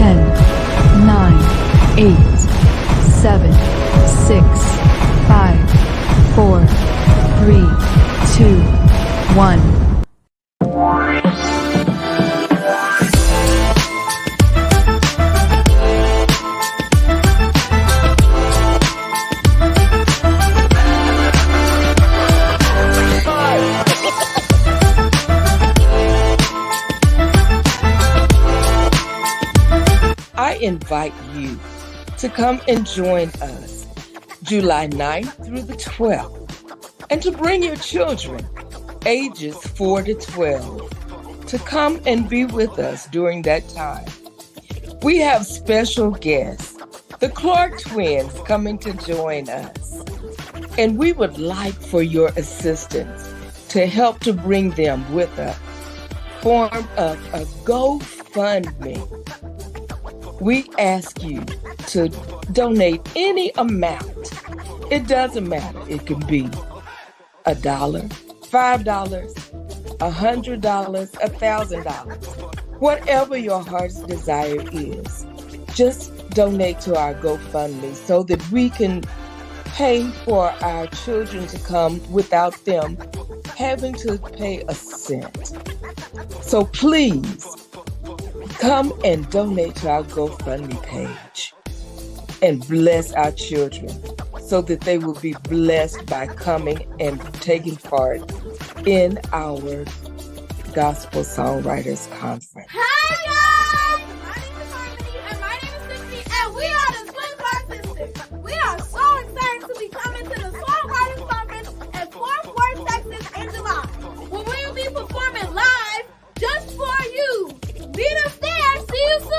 10, 9, 8, 7, 6, 5, 4, 3, 2, 1. I invite you to come and join us July 9th through the 12th, and to bring your children ages 4 to 12 to come and be with us during that time. We have special guests, the Clark twins, coming to join us, and we would like for your assistance to help to bring them with us. Form a GoFundMe. We ask you to donate any amount. It doesn't matter. It can be $1, $5, $100, $1,000. Whatever your heart's desire is, just donate to our GoFundMe so that we can pay for our children to come without them having to pay a cent. So please, come and donate to our GoFundMe page and bless our children so that they will be blessed by coming and taking part in our Gospel Songwriters Conference. Hi guys! My name is Harmony and my name is Cindy, and we are the Twin Clark Sisters. We are so excited to be coming to the Songwriters Conference in Fort Worth, Texas in July, where we will be performing live just for you. Meet us there. See you soon.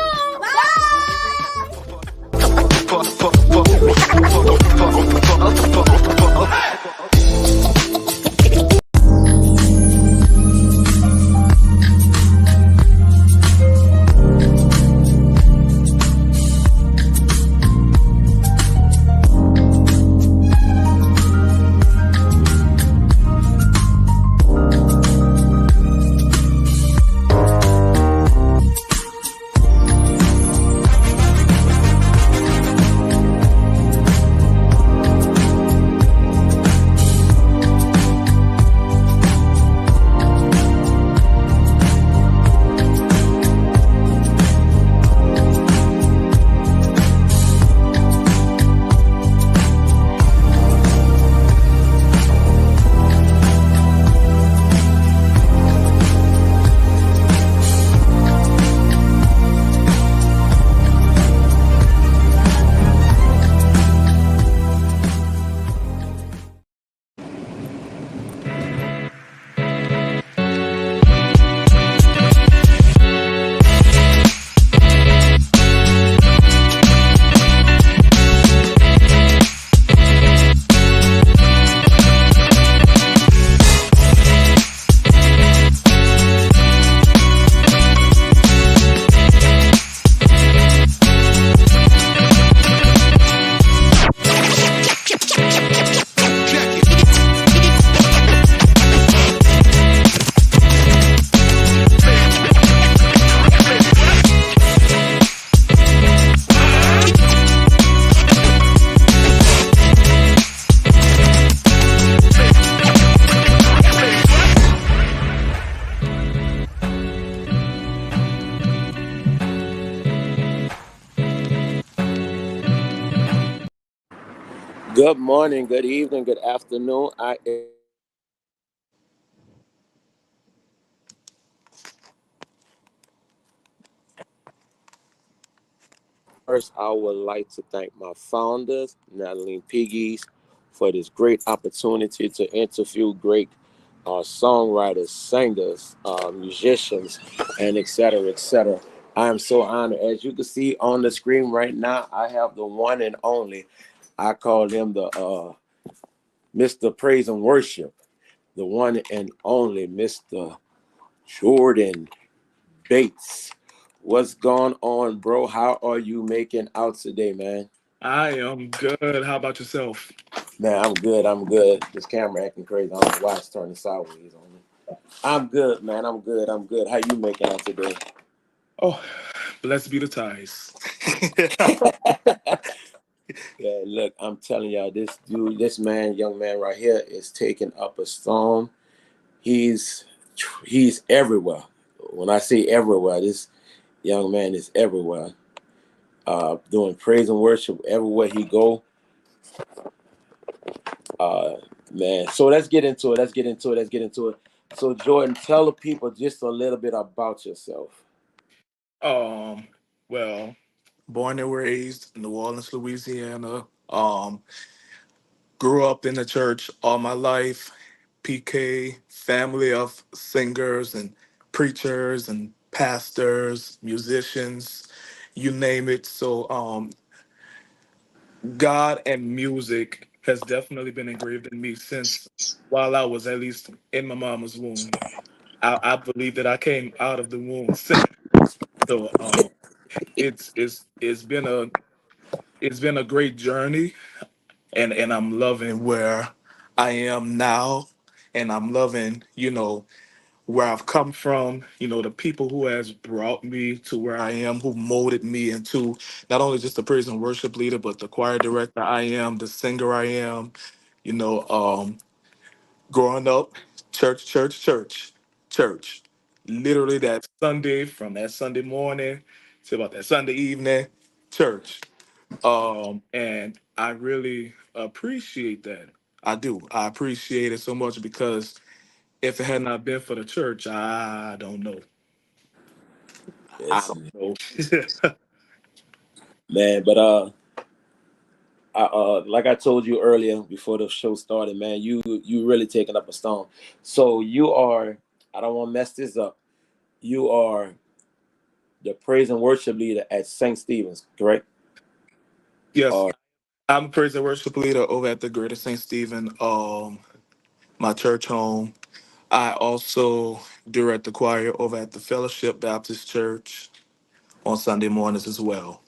Good morning, good evening, good afternoon. First, I would like to thank my founders, Natalie Piggies, for this great opportunity to interview great songwriters, singers, musicians, and et cetera, et cetera. I am so honored. As you can see on the screen right now, I have the one and only. I call him the Mr. Praise and Worship, the one and only Mr. Joren Bates. What's going on, bro? How are you making out today, man? I am good. How about yourself? Man, I'm good. I'm good. This camera acting crazy. I don't know why it's turning sideways on me. I'm good, man. I'm good. I'm good. How you making out today? Oh, Blessed be the ties. Yeah, look, I'm telling y'all, this dude, this man, young man right here, is taking up a storm. He's he's everywhere. When I say everywhere, this young man is everywhere. Doing praise and worship everywhere he go. Uh, man. So let's get into it. Let's get into it. Let's get into it. So Jordan, tell the people just a little bit about yourself. um, well, born and raised in New Orleans, Louisiana. Grew up in the church all my life. PK, family of singers and preachers and pastors, musicians, you name it. So God and music has definitely been engraved in me since while I was at least in my mama's womb. I believe that I came out of the womb singing. So it's been a great journey, and I'm loving where I am now, and I'm loving where I've come from, the people who has brought me to where I am, who molded me into not only just the praise and worship leader, but the choir director I am, the singer I am, you know, um, growing up, church, church, church, church. Literally that Sunday, from that Sunday morning to about that Sunday evening, church. And I really appreciate that. I do. I appreciate it so much because if it had not been for the church, I don't know. I Yes, don't know. man. But like I told you earlier before the show started, man, you really taking up a stone. So you are. I don't want to mess this up. You are the praise and worship leader at St. Stephen's, correct? Yes, Or I'm a praise and worship leader over at the Greater St. Stephen, my church home. I also direct the choir over at the Fellowship Baptist Church on Sunday mornings as well.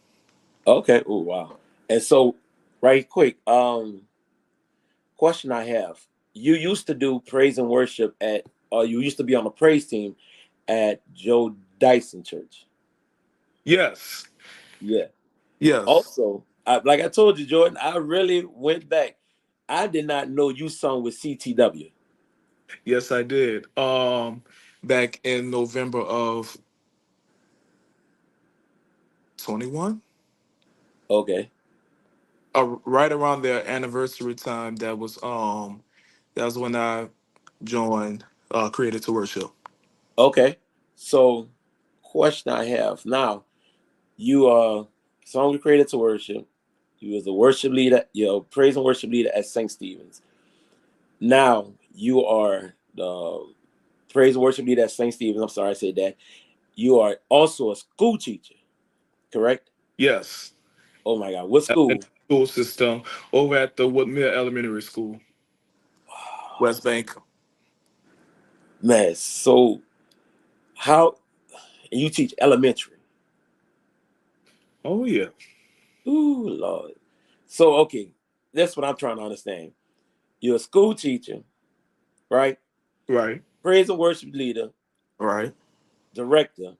okay. Oh wow. And so, right quick, question I have. You used to do praise and worship at, or you used to be on the praise team at Joe Dyson Church. Yes, Yeah. yes, Also, like I told you, Jordan, I really went back. I did not know you sung with CTW. yes, I did. Back in November of 21, Okay. right around their anniversary time, that was when I joined Created to Worship. Okay. So, question I have now: you are song created to worship. You was a worship leader. You're a praise and worship leader at St. Stephen's. Now you are the praise and worship leader at St. Stephen's. I'm sorry I said that. You are also a school teacher, correct? Yes, Oh my God, what in school? the school system over at the Woodmere Elementary School, West Bank. Man, so how you teach elementary? Oh yeah, Ooh, Lord. So okay, that's what I'm trying to understand. You're a school teacher, right? right, Praise and worship leader, right. director.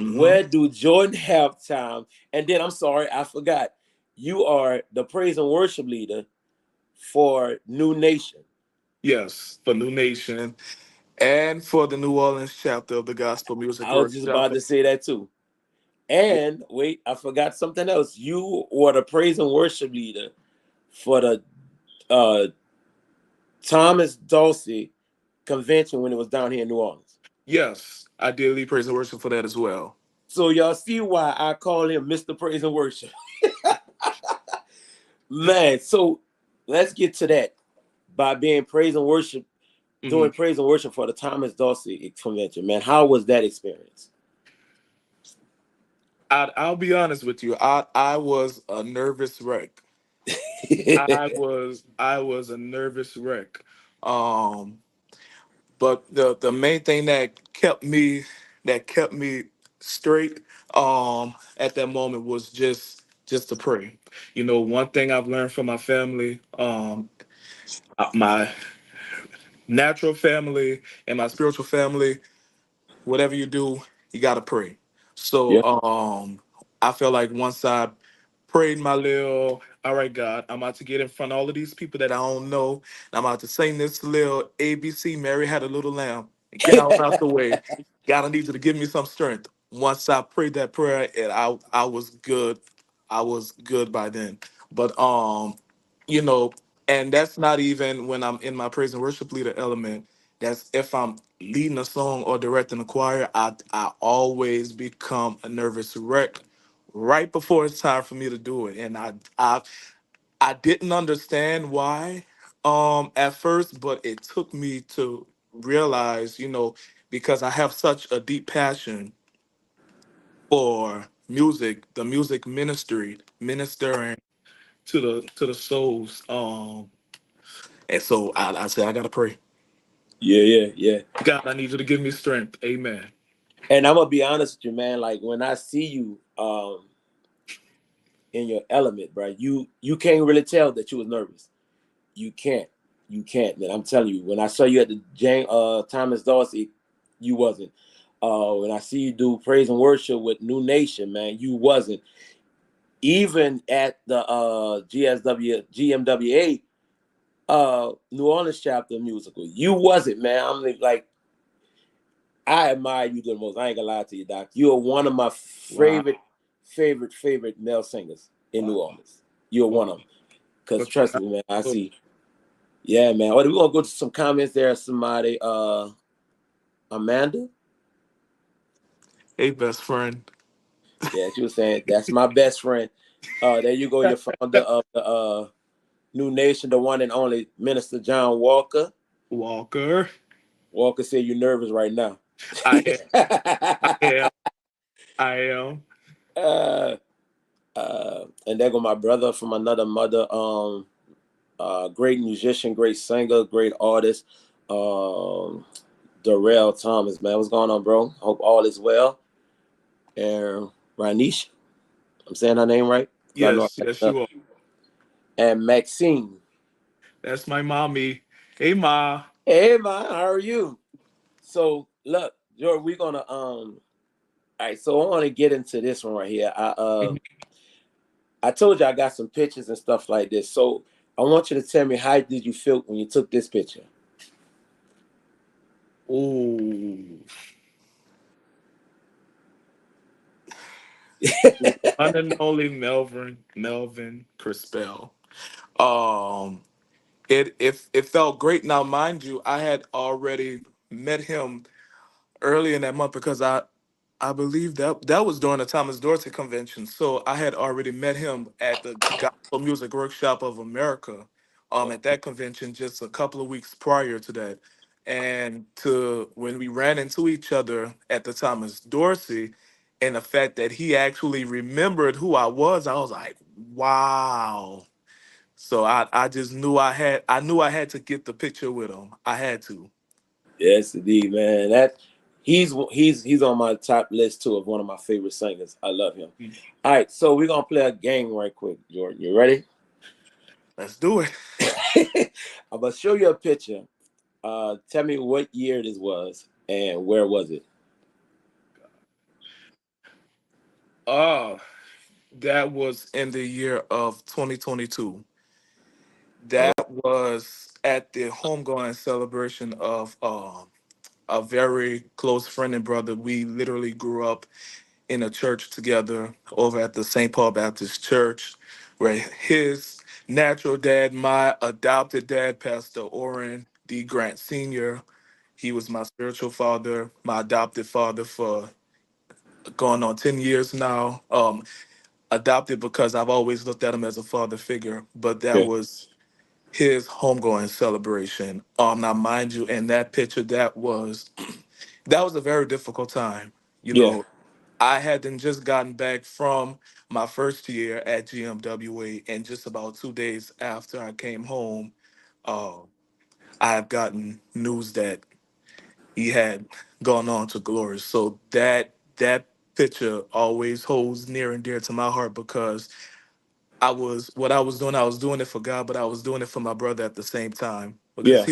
Mm-hmm. Where do Jordan have time? And then I'm sorry, I forgot. You are the praise and worship leader for New Nation. Yes, for New Nation and for the New Orleans chapter of the Gospel Music I was just about Workshop. to say that too. Yeah. And wait, I forgot something else. You were the praise and worship leader for the uh, Thomas Dulcie convention when it was down here in New Orleans. Yes, I did lead praise and worship for that as well. So y'all see why I call him Mr. Praise and Worship. Man, so let's get to that. By being praise and worship, Hmm. doing praise and worship for the Thomas Dulcie convention, man, how was that experience? I'll be honest with you. I was a nervous wreck. I was a nervous wreck. Um, but the main thing that kept me straight at that moment was just to pray. One thing I've learned from my family, my natural family and my spiritual family, whatever you do, you gotta pray. So Yeah. I feel like once I prayed my little, all right, God, I'm about to get in front of all of these people that I don't know. And I'm about to sing this little ABC, Mary Had a Little Lamb. And get out the way. God, I need you to give me some strength. Once I prayed that prayer, and I was good. I was good by then. But you know, and that's not even when I'm in my praise and worship leader element. That's if I'm leading a song or directing a choir, I always become a nervous wreck right before it's time for me to do it. And I didn't understand why at first, but it took me to realize, because I have such a deep passion for music, the music ministry, ministering to the souls. And so I said I gotta pray. Yeah, yeah, yeah. God, I need you to give me strength. Amen. And I'm gonna be honest with you, man. Like when I see you in your element, bro, you can't really tell that you was nervous. You can't. You can't, man. I'm telling you. When I saw you at the Thomas Dorsey, you wasn't. When I see you do praise and worship with New Nation, man, you wasn't. Even at the GSWA New Orleans chapter musical, you wasn't, man. I'm like, I admire you the most. I ain't gonna lie to you, Doc. You are one of my Wow. favorite male singers in New Wow. Orleans. You're one Wow. of them. Cause But trust me, man, I see. Yeah, man. We're gonna go to some comments there. Somebody, Amanda. hey, best friend. Yeah, she was saying that's my best friend. There you go. You're founder of the New Nation, the one and only Minister John Walker. Walker. Walker said you're nervous right now. I am. I am. I am. uh, and there go my brother from another mother. Great musician, great singer, great artist. Darrell Thomas, man, what's going on, bro? Hope all is well. And Ranish, I'm saying her name right? I know I Yes, messed yes, up. you are. And Maxine. That's my mommy. Hey, Ma. Hey man, how are you? So look, George, we're gonna all right, so I want to get into this one right here. I told you I got some pictures and stuff like this. So I want you to tell me how did you feel when you took this picture? Ooh. One and only Melvin Crispell. Um, it felt great. Now, mind you, I had already met him early in that month because I believe that was during the Thomas Dorsey convention. So I had already met him at the Gospel Music Workshop of America, at that convention just a couple of weeks prior to that. And to when we ran into each other at the Thomas Dorsey, and the fact that he actually remembered who I was like, wow. So I just knew I had to get the picture with him. I had to. Yes, indeed, man. That he's on my top list too of one of my favorite singers. I love him. All right, so we're gonna play a game right quick, Jordan. You ready? Let's do it. I'm gonna show you a picture. Tell me what year this was and where was it? Oh, that was in the year of 2022. All That was at the homegoing celebration of a very close friend and brother. We literally grew up in a church together over at the St. Paul Baptist Church, where his natural dad, my adopted dad, Pastor Oren D. Grant Sr., he was my spiritual father, my adopted father for going on 10 years now. Adopted because I've always looked at him as a father figure, but that right. was his homegoing celebration. Now, mind you, in that picture, that was a very difficult time. You Yeah, know, I hadn't just gotten back from my first year at GMWA, and just about 2 days after I came home, uh, I have gotten news that he had gone on to glory. So that picture always holds near and dear to my heart because I was doing it for God, but I was doing it for my brother at the same time because yeah,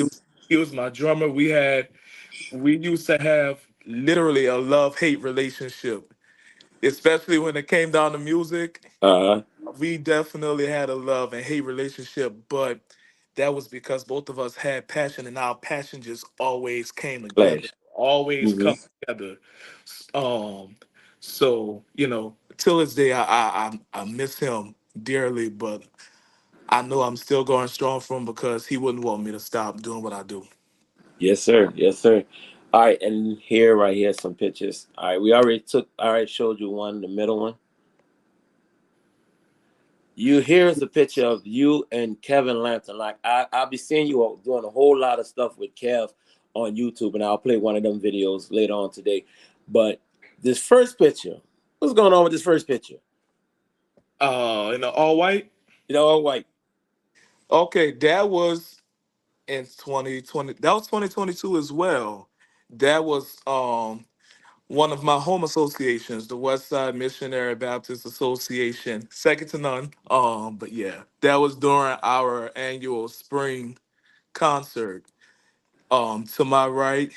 he was my drummer. We used to have literally a love-hate relationship. especially when it came down to music. Uh-huh. We definitely had a love and hate relationship, but that was because both of us had passion, and our passion just always came together, Flash. always Hmm. come together. Um, so till this day, I miss him dearly, but I know I'm still going strong for him because he wouldn't want me to stop doing what I do. Yes, sir. Yes, sir. All right, and here, right here, some pictures. All right, we already took. All right, showed you one, the middle one. You here's a picture of you and Kevin Lampton. Like I'll be seeing you all doing a whole lot of stuff with Kev on YouTube, and I'll play one of them videos later on today. But this first picture, what's going on with this first picture? In the all white. You know, all white. Okay, that was in 2020. That was 2022 as well. That was one of my home associations, the West Side Missionary Baptist Association, second to none. But yeah, that was during our annual spring concert. To my right,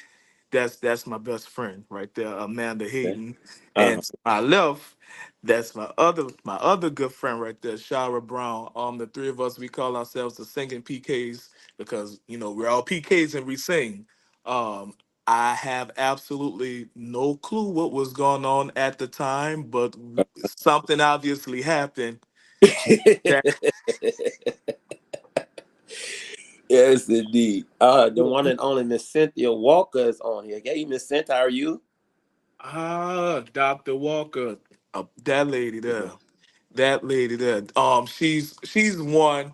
that's my best friend right there, Amanda Okay. Hayden, Uh-huh. and to my left, that's my other good friend right there, Shara Brown. The three of us, we call ourselves the singing PKs because we're all PKs and we sing. Um, I have absolutely no clue what was going on at the time, but something obviously happened. That Yes, indeed. The one and only Miss Cynthia Walker is on here. Hey, Miss Cynthia, how are you? Dr. Walker, that lady there. That lady there. She's one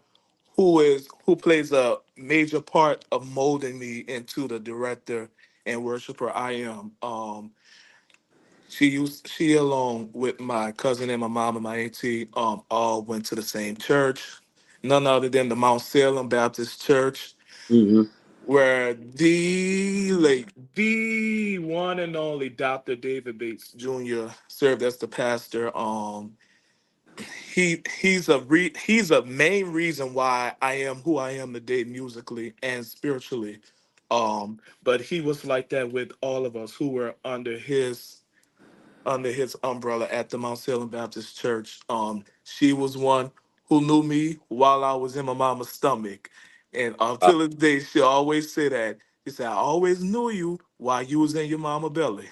who plays a major part of molding me into the director and worshiper I am. She along with my cousin and my mom and my auntie all went to the same church, none other than the Mount Salem Baptist Church, Mm-hmm. where the one and only Dr. David Bates Jr. served as the pastor. He's a main reason why I am who I am today musically and spiritually. But he was like that with all of us who were under his umbrella at the Mount Salem Baptist Church. She was one who knew me while I was in my mama's stomach, and until this day she always say that. She said, "I always knew you while you was in your mama belly."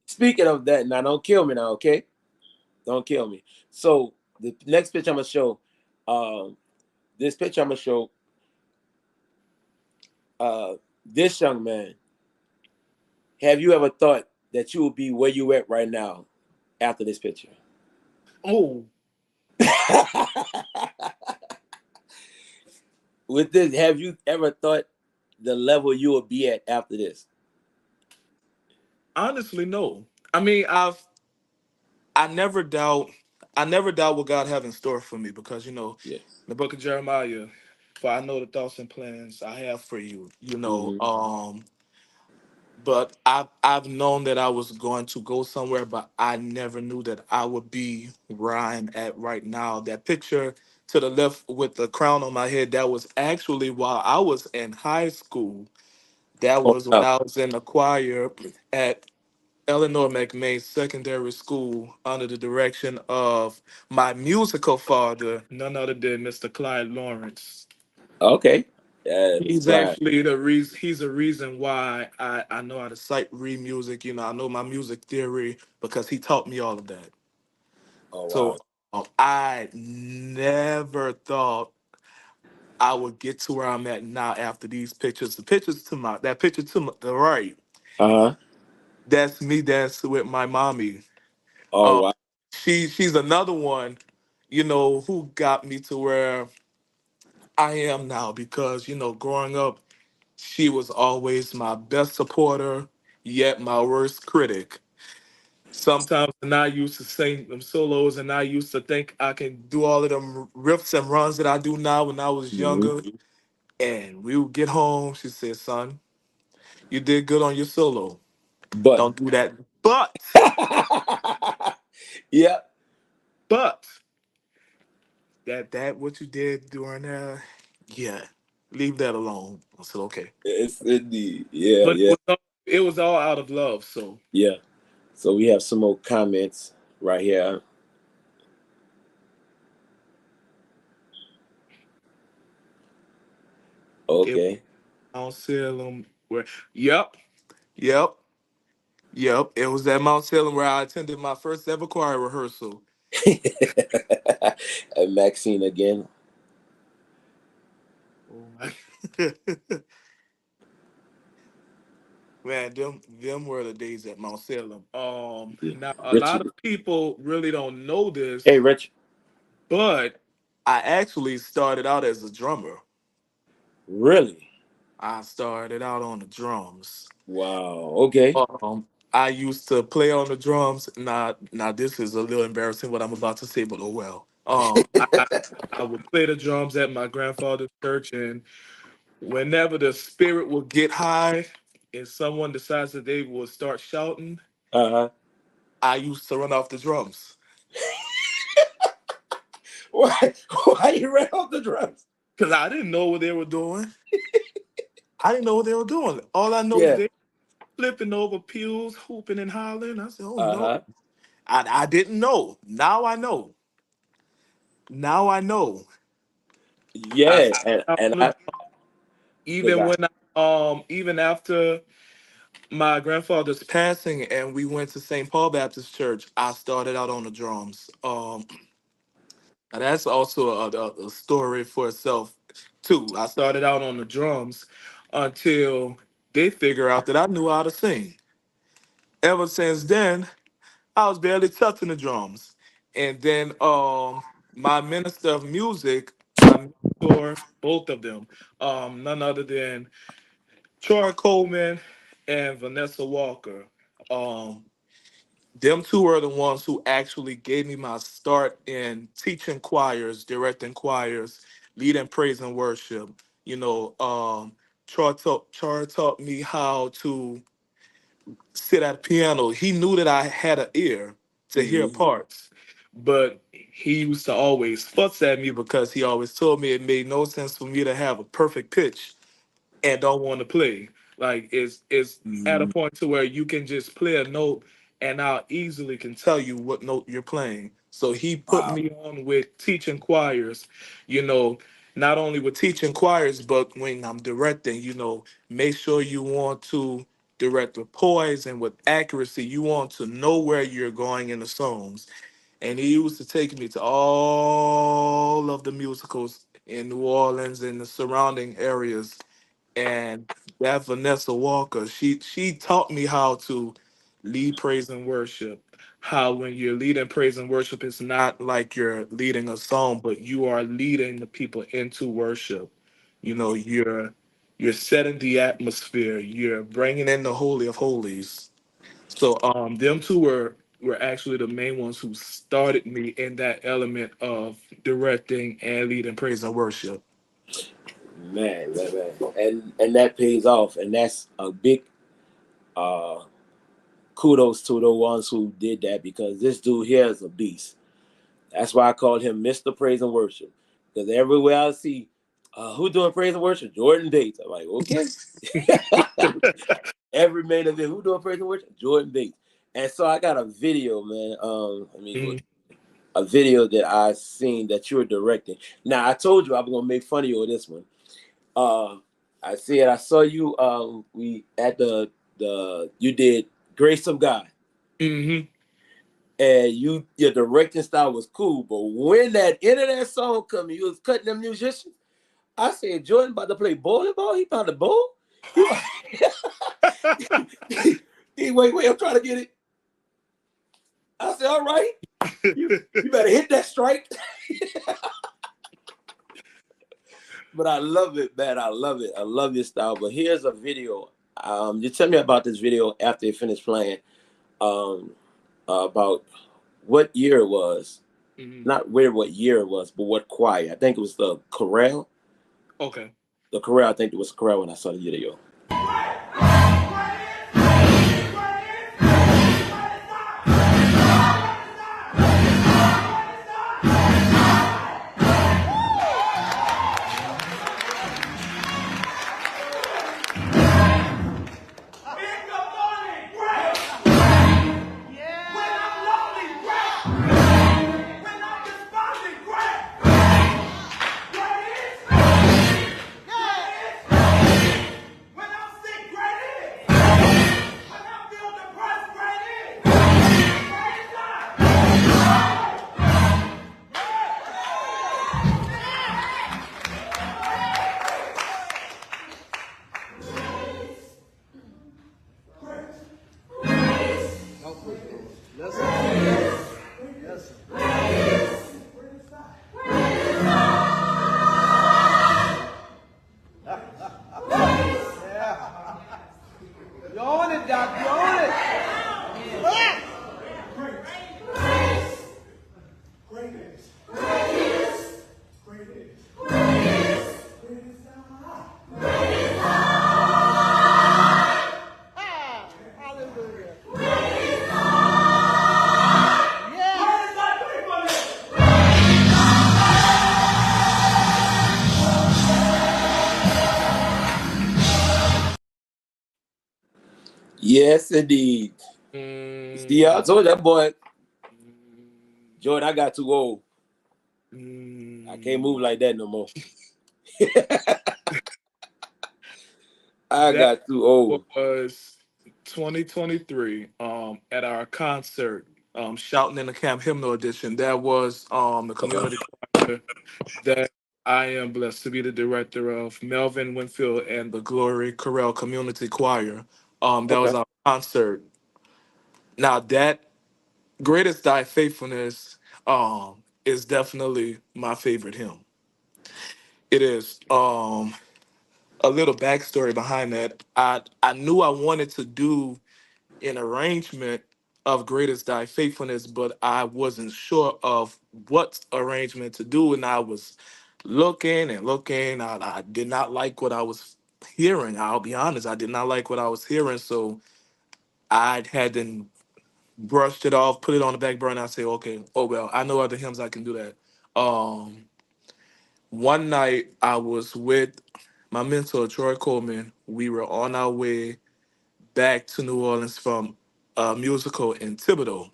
Speaking of that, now don't kill me now, okay? Don't kill me. So the next picture I'm gonna show, um, this picture I'm gonna show, this young man. Have you ever thought that you would be where you at right now after this picture? Oh, With this, have you ever thought the level you would be at after this? honestly, no. I mean, I never doubt I never doubt what God have in store for me because Yes. the book of Jeremiah, for I know the thoughts and plans I have for you. Hmm. But I've known that I was going to go somewhere, but I never knew that I would be where I'm at right now. That picture to the left with the crown on my head, that was actually while I was in high school. That Oh, was when wow. I was in the choir at Eleanor McMay Secondary School under the direction of my musical father, none other than Mr. Clyde Lawrence. Okay. Yeah, Miss He's Clyde. actually the reason. He's the reason why I know how to cite read music. I know my music theory because he taught me all of that. Oh, So wow. I never thought I would get to where I'm at now after these pictures. The pictures to my that picture to the right. Uh-huh. That's me dancing with my mommy. Oh, Um, wow. she's another one, who got me to where I am now because growing up, she was always my best supporter, yet my worst critic. Sometimes when I used to sing them solos and I used to think I can do all of them riffs and runs that I do now when I was Hmm. younger. And we would get home. She said, "Son, you did good on your solo. But Don't do that. But, yeah, but that what you did during yeah, leave that alone." I said, "Okay." it's indeed. Yeah, But yeah, it was all out of love. So yeah. So we have some more comments right here. It Okay. Mount Salem where yep, yep, yep. It was at Mount Salem where I attended my first ever choir rehearsal. And Maxine again. Oh my man, them were the days at Mount Salem. Now a lot Richard. of people really don't know Hey, this, Rich. but I actually started out as a drummer. Really? I started out on the drums. Wow. Okay. I used to play on the drums. Now this is a little embarrassing what I'm about to say, but oh well. I would play the drums at my grandfather's church, and whenever the spirit would get high and someone decides that they will start shouting, Uh-huh. I used to run off the drums Why? Why you ran off the drums? because I didn't know what they were doing. I didn't know what they were doing. All I know is Yeah. they flipping over pews, hooping and hollering. I said, "Oh no, Uh-huh. I didn't know. Now I know. Now I know." Yeah. I And got and on the I drum because even when even after my grandfather's passing and we went to St. Paul Baptist Church, I started out on the drums. And that's also a story for itself too. I started out on the drums until they figure out that I knew how to sing. Ever since then, I was barely touching the drums. And then my minister of music, my mentor, both of them, none other than Troy Coleman and Vanessa Walker. Um, them two were the ones who actually gave me my start in teaching choirs, directing choirs, leading praise and worship. You know, Troy taught me how to sit at a piano. He knew that I had an ear to hear Mhm. parts, but he used to always fuss at me because he always told me it made no sense for me to have a perfect pitch and don't want to play. Like it's at a Mhm. point to where you can just play a note and I easily can tell you what note you're playing. So he put Wow. me on with teaching choirs, you know, not only with teaching choirs, but when I'm directing, make sure you want to direct with poise and with accuracy. You want to know where you're going in the songs. And he used to take me to all of the musicals in New Orleans and the surrounding areas, and that Vanessa Walker, she taught me how to lead praise and worship. How when you're leading praise and worship, it's not like you're leading a song, but you are leading the people into worship. You're setting the atmosphere. You're bringing in the holy of holies. So them two were actually the main ones who started me in that element of directing and leading praise and worship. Man. And that pays off. And that's a big uh kudos to the ones who did that because this dude here is a beast. That's why I called him Mr. Praise and Worship. Because everywhere I see who doing praise and worship, Jordan Bates. I'm like, okay. Every main event, who doing praise and worship, Jordan Bates. And so I got a video, man. I mean, Mhm. a video that I seen that you were directing. Now I told you I was gonna make fun of you on this one. Uh, I said I saw you. We at the you did Grace of God, Mhm. and your directing style was cool. But when that end of that song come, you was cutting them musicians. I said Jordan about to play bowling ball. He found a bowl. He, wait. I'm trying to get it. I said, all right, you better hit that strike. But I love it, man. I love it. I love your style. But here's a video. You tell me about this video after you finish playing. Um, about what year it was. Mhm. Not where what year it was, but what choir. I think it was the chorale. Okay. The chorale. I think it was chorale when I saw the video. Yes, indeed. See, I Mm, told that boy, mm, Jordan, I got too old. I can't mm. move like that no more. I That got too old. was 2023 at our concert, Shouting in the Camp Hymnal Edition. That was the community choir that I am blessed to be the director of, Melvin Winfield and the Glory Corral Community Choir. That was Okay. our concert. Now that Greatest Thy Faithfulness is definitely my favorite hymn. It is. A little backstory behind that. I knew I wanted to do an arrangement of Greatest Thy Faithfulness, but I wasn't sure of what arrangement to do, and I was looking and looking. I did not like what I was hearing. I'll be honest, I did not like what I was hearing, so I hadn't brushed it off, put it on the back burner. I say, okay, oh well, I know other hymns I can do that. One night I was with my mentor Troy Coleman. We were on our way back to New Orleans from a musical in Thibodeau.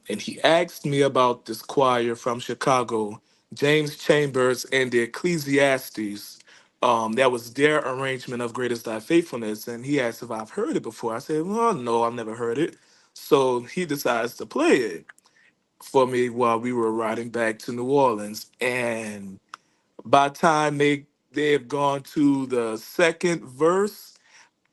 And he asked me about this choir from Chicago, James Chambers and the Ecclesiastes. That was their arrangement of Greatest Thy Faithfulness. And he asked if I've heard it before. I said, well, no, I've never heard it. So he decides to play it for me while we were riding back to New Orleans. And by the time they have gone to the second verse,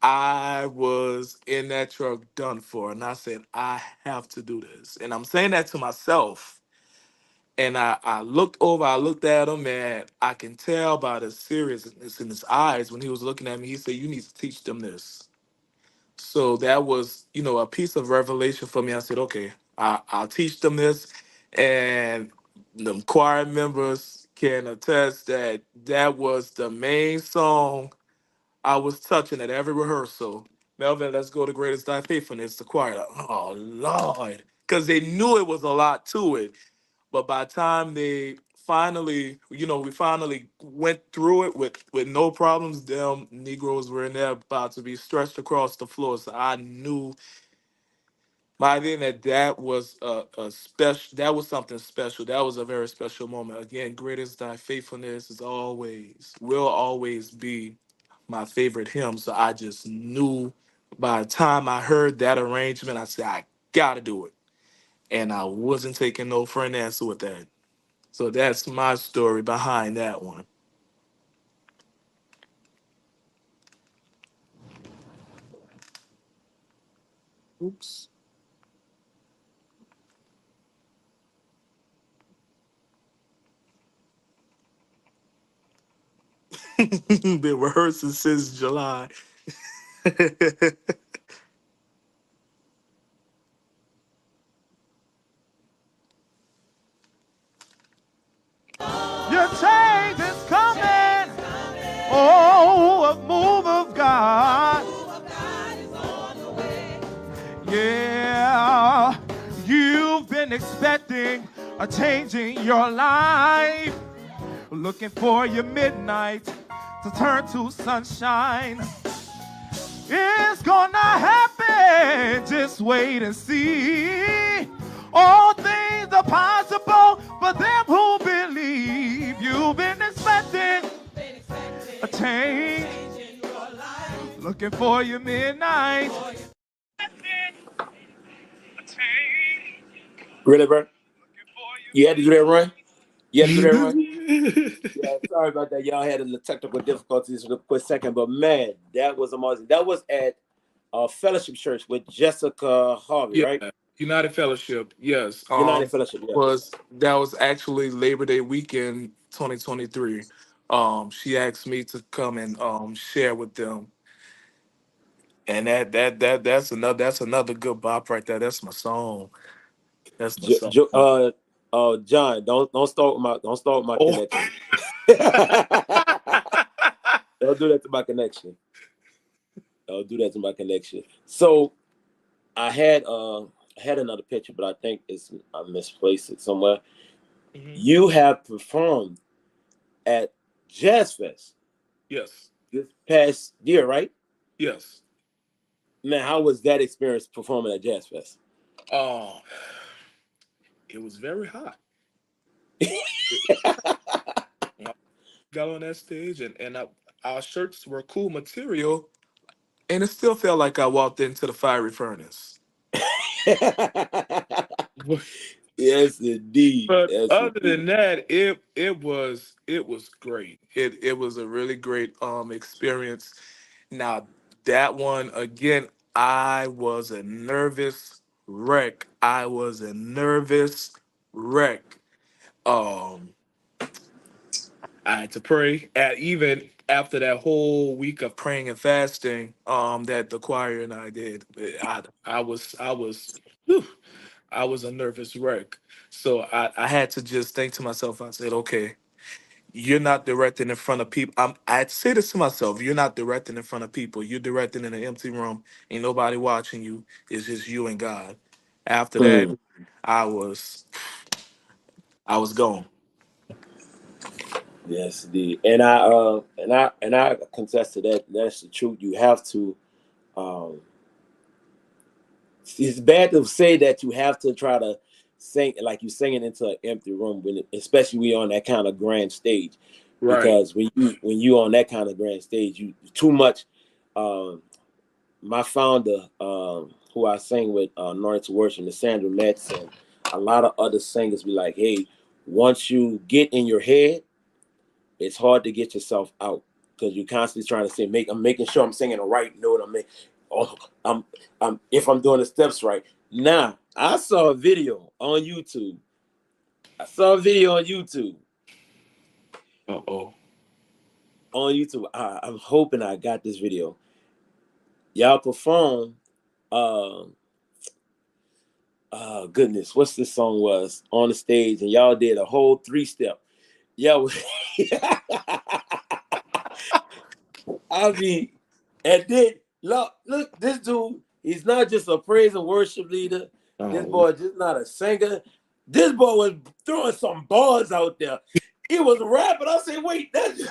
I was in that truck done for. And I said, I have to do this. And I'm saying that to myself. And I looked over, I looked at him, and I can tell by the seriousness in his eyes when he was looking at me. He said, you need to teach them this. So that was, a piece of revelation for me. I said, okay, I'll teach them this. And the choir members can attest that that was the main song I was touching at every rehearsal. Melvin, let's go to Greatest Thy Faithfulness, the choir. Like, oh, Lord. Because they knew it was a lot to it. But by the time they finally, we finally went through it with no problems, them Negroes were in there about to be stretched across the floor. So I knew by then that was a special, that was something special. That was a very special moment. Again, Greatest Thy Faithfulness is always, will always be my favorite hymn. So I just knew by the time I heard that arrangement, I said, I gotta do it. And I wasn't taking no for an answer with that. So that's my story behind that one. Oops. Been rehearsing since July. Your change is coming. Oh, a move of God. Yeah, you've been expecting a change in your life. Looking for your midnight to turn to sunshine. It's gonna happen. Just wait and see. All things are possible for them who believe. You've been expecting a change. Looking for your midnight. Really, bro? You had to do that run? You had to do that run? Yeah, sorry about that. Y'all had a little technical difficulties for a quick second, but man, that was amazing. That was at Fellowship Church with Jessica Harvey, Yeah, right? United Fellowship. Yes. United Fellowship, yeah. That was actually Labor Day weekend 2023. She asked me to come and share with them. And that's another good bop right there. That's my song. That's my song. John, don't start with my Oh. connection. Don't do that to my connection. Don't do that to my connection. So I had another picture, but I think I misplaced it somewhere. Mhm. You have performed at Jazz Fest Yes. this past year, right? Yes. Man, how was that experience performing at Jazz Fest? Um, it was very hot. I got on that stage, our shirts were cool material, and it still felt like I walked into the fiery furnace. Yes, indeed. But Yes, other than indeed. that, it was great. It was a really great experience. Now that one again, I was a nervous wreck. I was a nervous wreck. Um, I had to pray. Even after that whole week of praying and fasting, that the choir and I did, whew, I was a nervous wreck. So I had to just think to myself. I said, okay, you're not directing in front of people. I'd say this to myself: you're not directing in front of people. You're directing in an empty room. Ain't nobody watching you. It's just you and God. After that, Hmm. I was I was gone. Yes, indeed. And I contest to that. That's the truth. You have to. Um, it's bad to say that you have to try to sing like you singing into an empty room when, especially we on that kind of grand stage, Right. because when you on that kind of grand stage, you too much. Um, my founder, who I sang with, North to Worship, the Sandra Metz, and a lot of other singers be like, hey, once you get in your head, it's hard to get yourself out because you're constantly trying to say, I'm making sure I'm singing the right note. Oh, if I'm doing the steps right. Now, I saw a video on YouTube. I saw a video on YouTube. Uh oh. On YouTube, I'm hoping I got this video. Y'all perform. Uh, Goodness, what's this song was on the stage, and y'all did a whole 3-step. Yo, I mean, and then look, this dude, he's not just a praise and worship leader. This Oh. boy just not a singer. This boy was throwing some bars out there. He was rapping. I said, wait, that's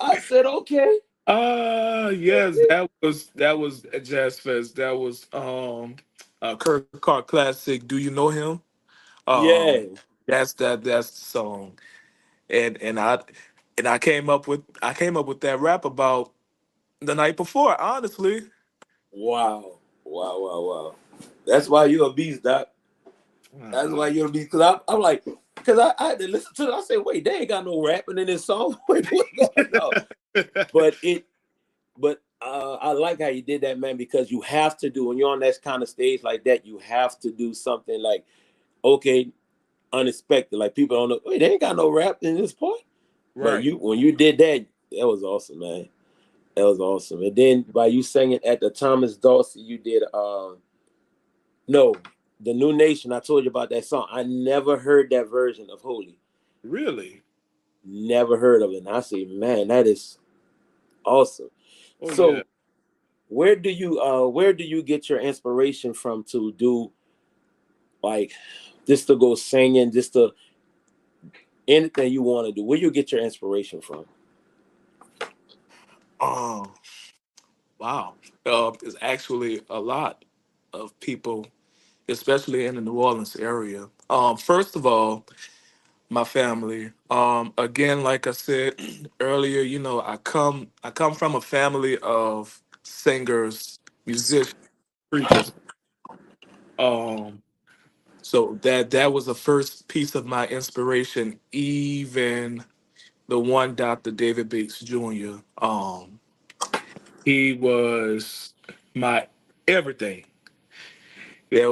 I said, okay. Yes, that was at Jazz Fest. That was Kirk Carr classic. Do you know him? Yeah. That's the song. And I came up with that rap about the night before, honestly. Wow. Wow, wow, wow. That's why you're a beast, Doc. That's Uh-huh. why you're a beast. Because I'm like, because I had to listen to it. I said, wait, they ain't got no rapping in this song. Wait, what's going on? But I like how you did that, man, because you have to do when you're on that kind of stage like that, you have to do something like, okay, unexpected. Like people don't know, wait, they ain't got no rap in this point. But Right. you when you did that, that was awesome, man. That was awesome. And then by you singing at the Thomas Dawson, you did no, the New Nation. I told you about that song. I never heard that version of Holy. Really? Never heard of it. And I say, man, that is awesome. Oh yeah. So where do you get your inspiration from to do like just to go singing, just to anything you want to do? Where you get your inspiration from? Oh wow. There's actually a lot of people, especially in the New Orleans area. First of all, my family. Again, like I said earlier, I come from a family of singers, musicians, preachers. Um, so that was the first piece of my inspiration. Even the one Dr. David Bates Jr. He was my everything. He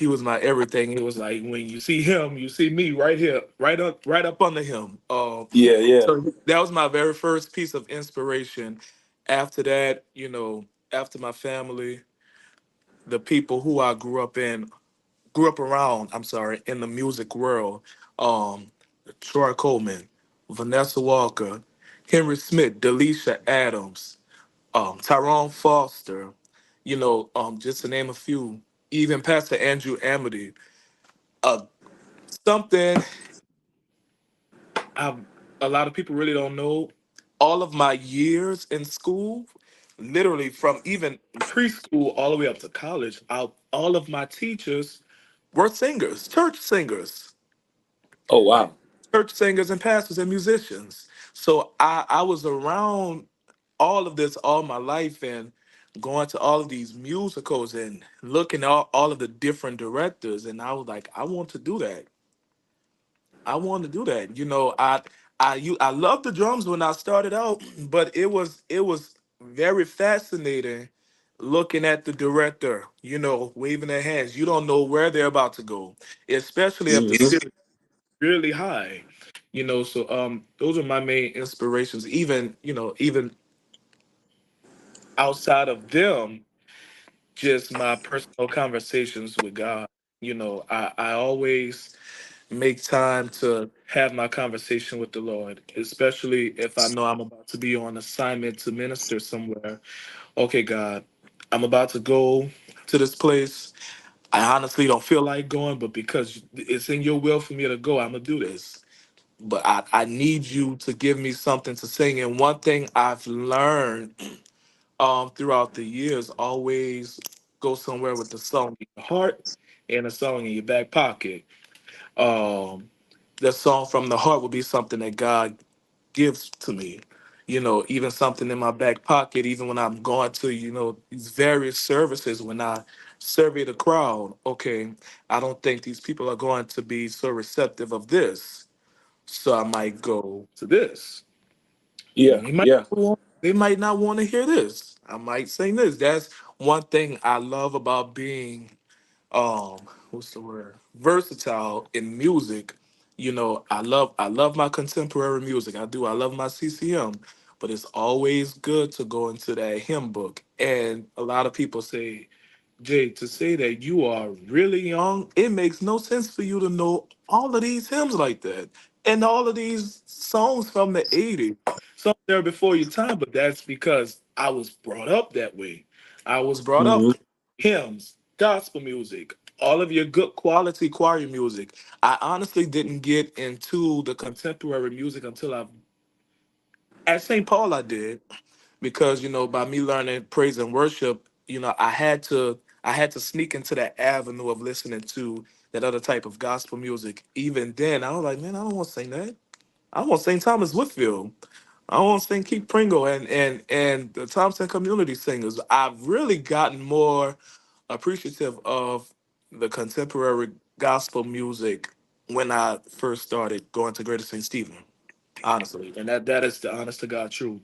was my everything. It was like when you see him, you see me right here, right up under him. Yeah, yeah. So that was my very first piece of inspiration. After that, after my family, the people who I grew up around, I'm sorry, in the music world, um, Troy Coleman, Vanessa Walker, Henry Smith, Delisha Adams, Tyrone Foster, just to name a few, even Pastor Andrew Amity. Uh, Something I, a lot of people really don't know. All of my years in school, literally from even preschool all the way up to college, all of my teachers were singers, Oh wow. church singers and pastors and musicians. So I was around all of this all my life and going to all of these musicals and looking at all of the different directors. And I was like, I want to do that. I want to do that. I loved the drums when I started out, but it was very fascinating looking at the director, waving their hands. You don't know where they're about to go, especially if the Hmm. ceiling is really high. So those are my main inspirations. Even outside of them, just my personal conversations with God. I always make time to have my conversation with the Lord, especially if I know I'm about to be on assignment to minister somewhere. Okay, God, I'm about to go to this place. I honestly don't feel like going, but because it's in your will for me to go, I'm gonna do this. But I need you to give me something to sing. And one thing I've learned throughout the years, always go somewhere with the song in your heart and a song in your back pocket. Um, the song from the heart will be something that God gives to me. Even something in my back pocket, even when I'm going to, these various services, when I survey the crowd, okay, I don't think these people are going to be so receptive of this. So I might go to this. Yeah, They might yeah. they might not want to hear this. I might sing this. That's one thing I love about being um what's the word, versatile in music. I love my contemporary music. I do. I love my CCM, but it's always good to go into that hymn book. And a lot of people say, Jay, to say that you are really young, it makes no sense for you to know all of these hymns like that and all of these songs from the 80s. Some there before your time, but that's because I was brought up that way. I was brought Hmm. up hymns, gospel music, all of your good quality choir music. I honestly didn't get into the contemporary music until at St. Paul I did, because by me learning praise and worship, I had to sneak into that avenue of listening to that other type of gospel music. Even then, I was like, man, I don't want to sing that. I want to sing Thomas Whitfield. I want to sing Keith Pringle and the Thompson Community Singers. I've really gotten more appreciative of the contemporary gospel music when I first started going to Greater St. Stephen, honestly, and that is the honest to God truth.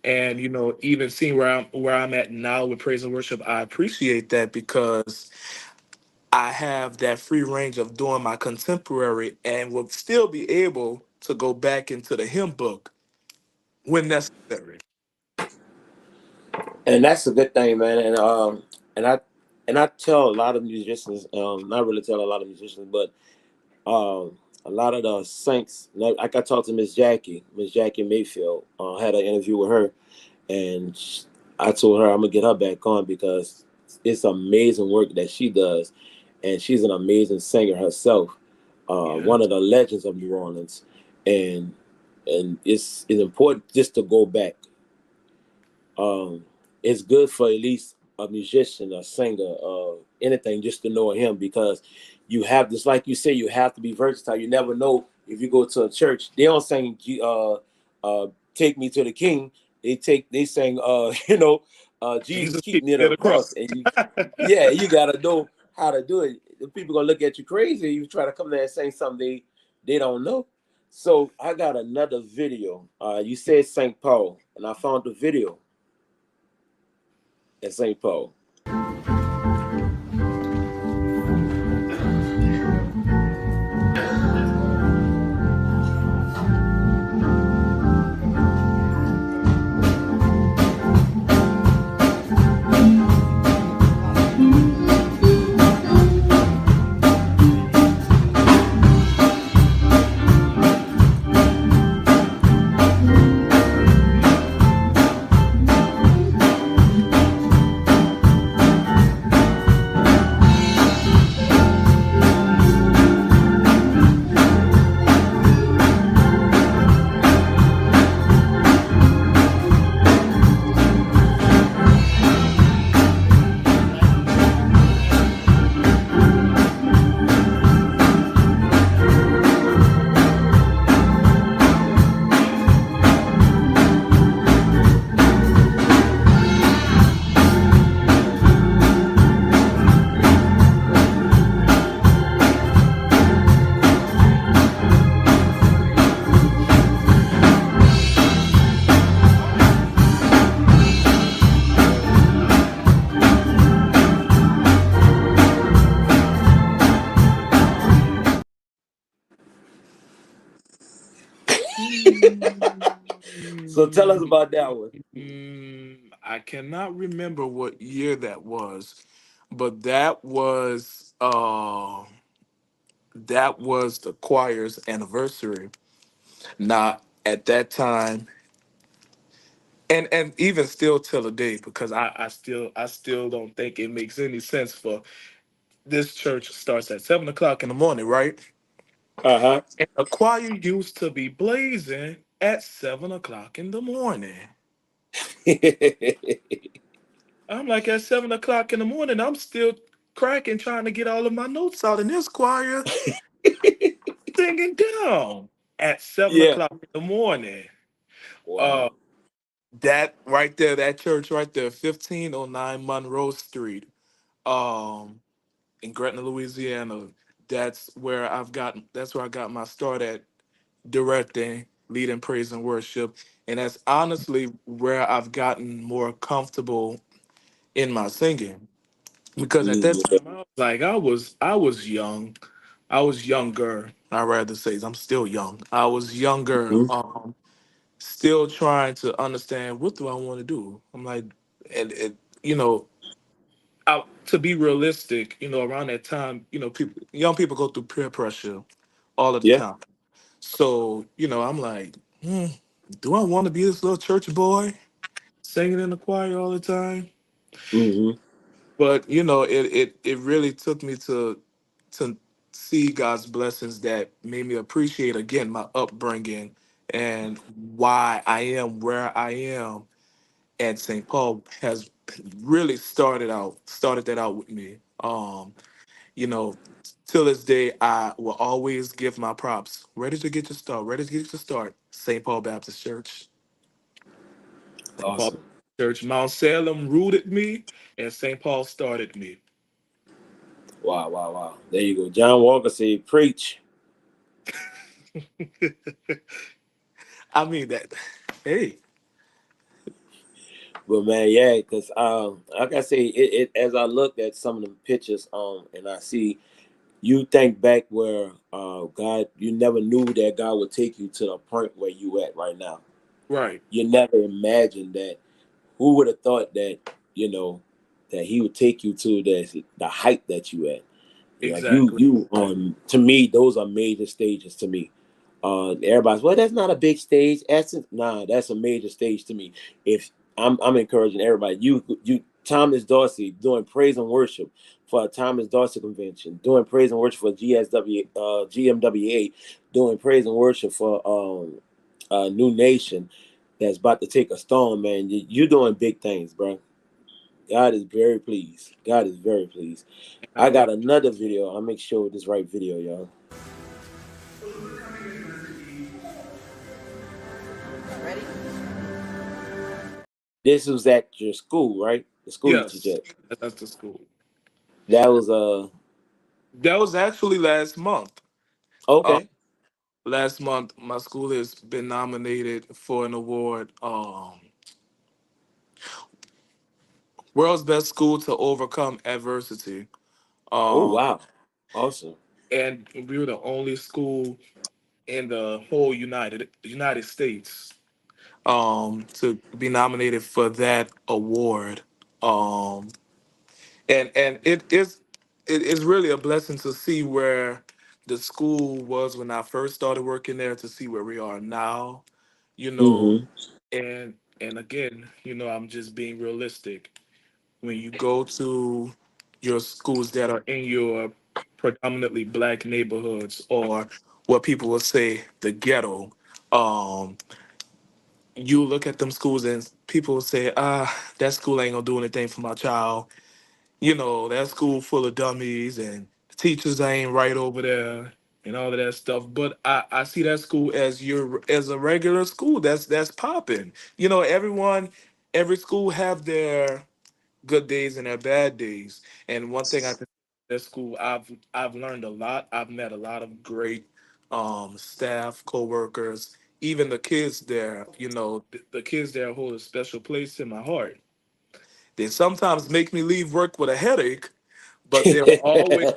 And even seeing where I'm at now with praise and worship, I appreciate that because I have that free range of doing my contemporary and will still be able to go back into the hymn book when necessary. And that's a good thing, man. And I tell a lot of musicians, not really tell a lot of musicians, but a lot of the saints. Like I talked to Miss Jackie Mayfield. Had an interview with her, and I told her I'm gonna get her back on because it's amazing work that she does, and she's an amazing singer herself. One Yes. of the legends of New Orleans, and it's important just to go back. um, it's good for at least a musician, a singer, anything, just to know him because you have this, like you say, you have to be versatile. You never know if you go to a church, they don't sing, "Take Me to the King." They sing, "Jesus Jesus keep keep near me at the the cross," cross. and yeah, you gotta know how to do it. The people gonna look at you crazy. You try to come there and sing something they don't know. So I got another video. You said St. Paul, and I found the video at St. Paul. So tell us about that one. I cannot remember what year that was, but that was the choir's anniversary. Now at that time, and even still till a day, because I still don't think it makes any sense for this church starts at 7 o'clock in the morning, right? Uh And the choir used to be blazing at 7 o'clock in the morning. huh. I'm like, at 7 o'clock in the morning, I'm still cracking trying to get all of my notes out in this choir, singing down at seven Yeah. o'clock in the morning. Uh, Wow. that right there, that church right there, 1509 Monroe Street, um, in Gretna, Louisiana. That's where I got my start at directing, leading praise and worship. And that's honestly where I've gotten more comfortable in my singing. Because at that Mhm. time I was young. I was younger. I rather say I'm still young. I was younger, Mhm. still trying to understand what do I want to do. I'm like, and you know, to be realistic, around that time, young people go through peer pressure all of the Yeah. time. So, I'm like, do I want to be this little church boy singing in the choir all the time? Hmm. But it really took me to see God's blessings that made me appreciate again my upbringing and why I am where I am. And St. Paul has really started that out with me. You know, till this day, I will always give my props. Where did you get your start? Where did you get your start? St. Paul Baptist Church. St. Paul Awesome. Church. Mount Salem rooted me, and St. Paul started me. Wow, wow, wow. There you go. John Walker said, preach. I mean that. Hey, But man, yeah, because like I say, as I looked at some of the pictures, and I see you think back where God, you never knew that God would take you to the point where you at right now. right. You never imagined that. Who would have thought that, you know, that He would take you to the height that you at? Like Exactly. to me, those are major stages to me. Everybody's, well, that's not a big stage. Nah, that's a major stage to me. If I'm encouraging everybody, you Thomas Dorsey doing praise and worship for a Thomas Dorsey convention, doing praise and worship for GMWA, doing praise and worship for New Nation that's about to take a storm, man. You're doing big things, bro. God is very pleased. God is very pleased. And I I got love. another video. I'll make sure this right video, y'all. This was at your school, right? The school you teach Yes, at. that's the school. That was That was actually last month. Uh, okay. last month, my school has been nominated for an award, World's Best School to Overcome Adversity. Oh Um, wow, awesome. and we were the only school in the whole United States to be nominated for that award. Um, and it is really a blessing to see where the school was when I first started working there to see where we are now. You know, Mm-hmm. and again, I'm just being realistic. When you go to your schools that are in your predominantly black neighborhoods, or what people will say the ghetto, um, you look at them schools and people will say, that school ain't gonna do anything for my child. That school full of dummies and teachers ain't right over there and all of that stuff. But I see that school as a regular school that's popping. Every school have their good days and their bad days. And one thing I can say at school, I've learned a lot. I've met a lot of great staff, co-workers, even the kids there. The kids there hold a special place in my heart. They sometimes make me leave work with a headache, but they're always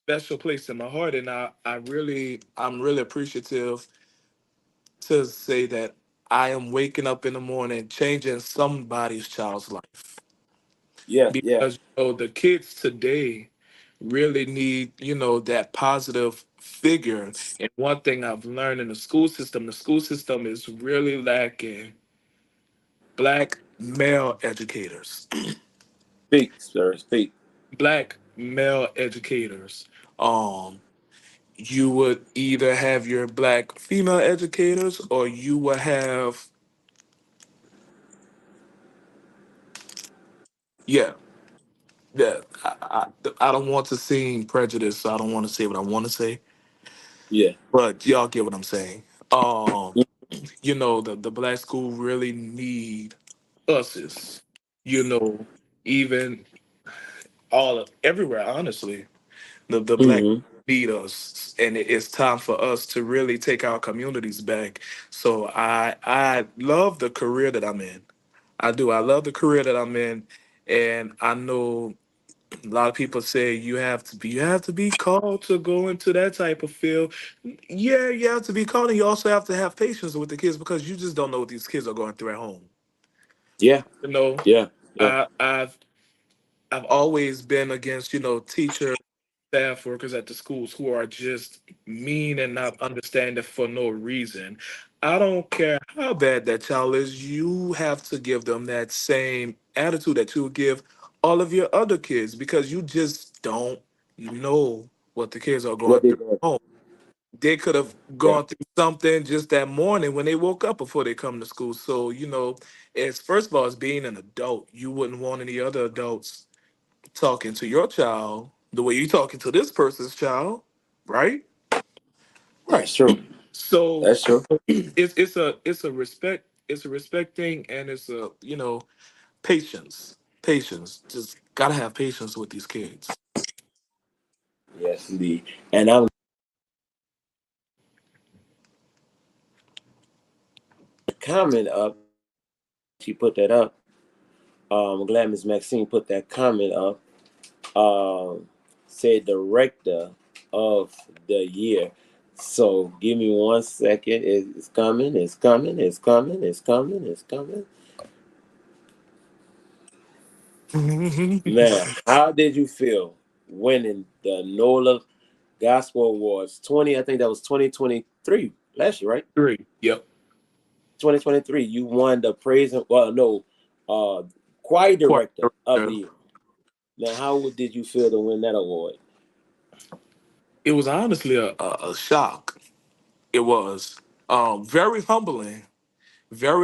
a special place in my heart. And I'm really appreciative to say that I am waking up in the morning, changing somebody's child's life. Yeah, yeah. Because the kids today really need that positive figure. And one thing I've learned in the school system is really lacking black male educators. Speak, sir. Speak. Black male educators. Um, you would either have your black female educators, or you would have, yeah, yeah. I don't want to seem prejudiced, so I don't want to say what I want to say, Yeah. but y'all get what I'm saying. The black school really need us's, you know, even everywhere, honestly. The black Mm-hmm. need us, and it's time for us to really take our communities back. So I love the career that I'm in. I do. I love the career that I'm in, and I know a lot of people say you have to be called to go into that type of field. Yeah, you have to be called, and you also have to have patience with the kids because you just don't know what these kids are going through at home. Yeah, You know, yeah, yeah. I've always been against teachers, staff workers at the schools who are just mean and not understanding for no reason. I don't care how bad that child is, you have to give them that same attitude that you would give all of your other kids because you just don't know what the kids are going What they through doing? at home. They could have Yeah. gone through something just that morning when they woke up before they come to school. So, it's first of all, as being an adult, you wouldn't want any other adults talking to your child the way you talking to this person's child, right? That's Right. true. So That's true. it's a respect thing, and it's a patience. Patience. Just gotta have patience with these kids. Yes, indeed. And I'm comment up. She put that up. I'm glad Miss Maxine put that comment up. Said director of the year. So give me 1 second. It's coming. It's coming. It's coming. It's coming. It's coming. Man, how did you feel winning the NOLA Gospel Awards 20? I think that was 2023 last year, right? Three. Yep. 2023. You won the praise and choir Quite director of the correct. year. Now, how did you feel to win that award? It was honestly a shock. It was very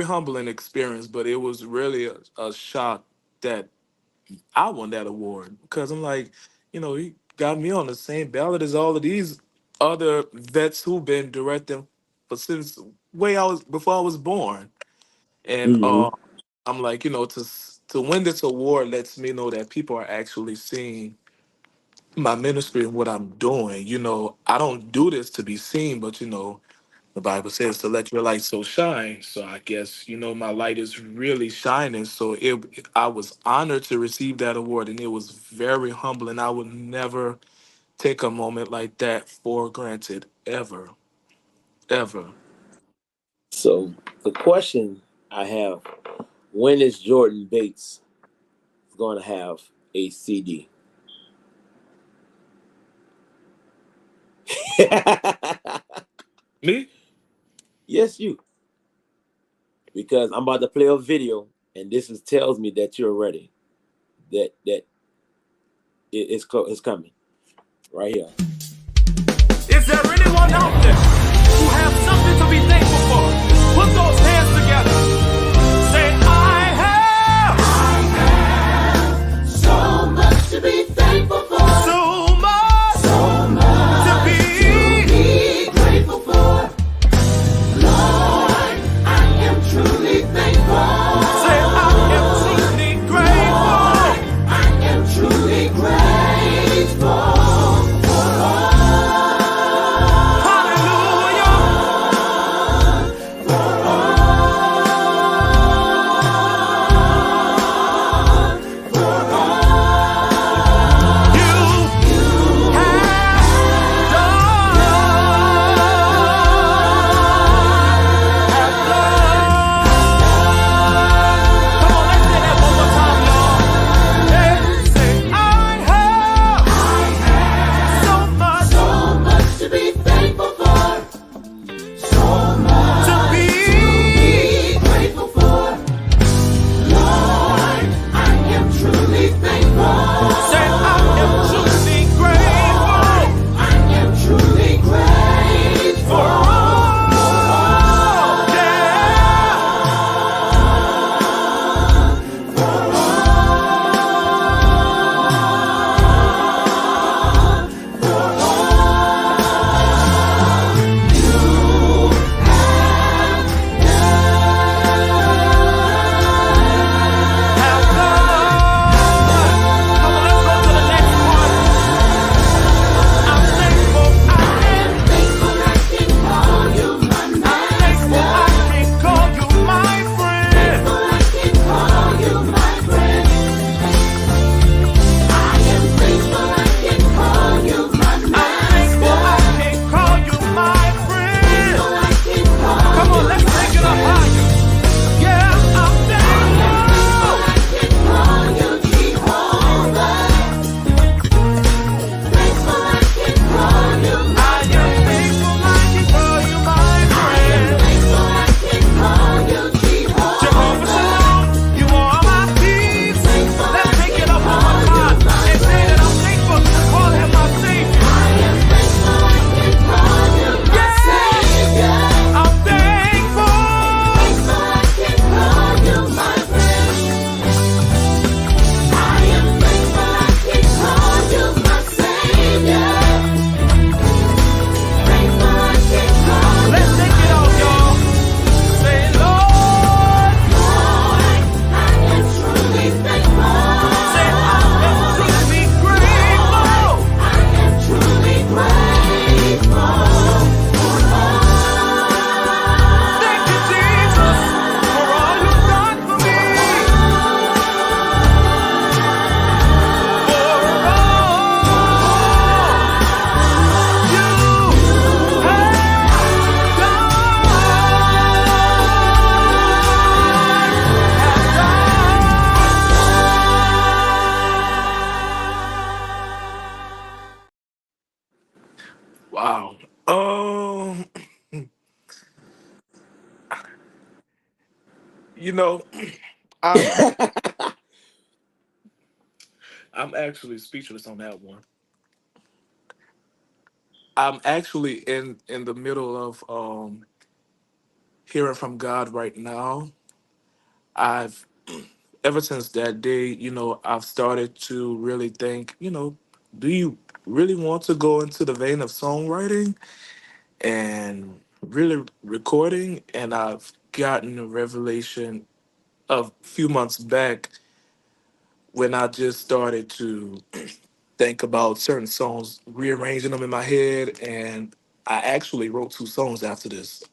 humbling experience, but it was really a shock that I won that award because I'm like, he got me on the same ballot as all of these other vets who've been directing for since way I was before I was born, and Mm-hmm. I'm like, to win this award lets me know that people are actually seeing my ministry and what I'm doing. I don't do this to be seen, but the Bible says to let your light so shine. So I guess my light is really shining. So I was honored to receive that award, and it was very humbling. I would never take a moment like that for granted, ever, ever. So the question I have: when is Jordan Bates going to have a CD? Me? Yes, you. Because I'm about to play a video, and tells me that you're ready. It's coming right here. Is there anyone out there who have something to be thankful for? Put those hands together. Say, I have So much to be thankful for. so much, to be Grateful for. Lord, I am truly thankful. Say, I am truly grateful. I am truly grateful. Hallelujah. Wow. Um, you know, I'm I'm actually speechless on that one. I'm actually in the middle of hearing from God right now. I've ever since that day, I've started to really think, do you really want to go into the vein of songwriting and really recording? And I've gotten a revelation a few months back when I just started to think about certain songs, rearranging them in my head, and I actually wrote two songs after this.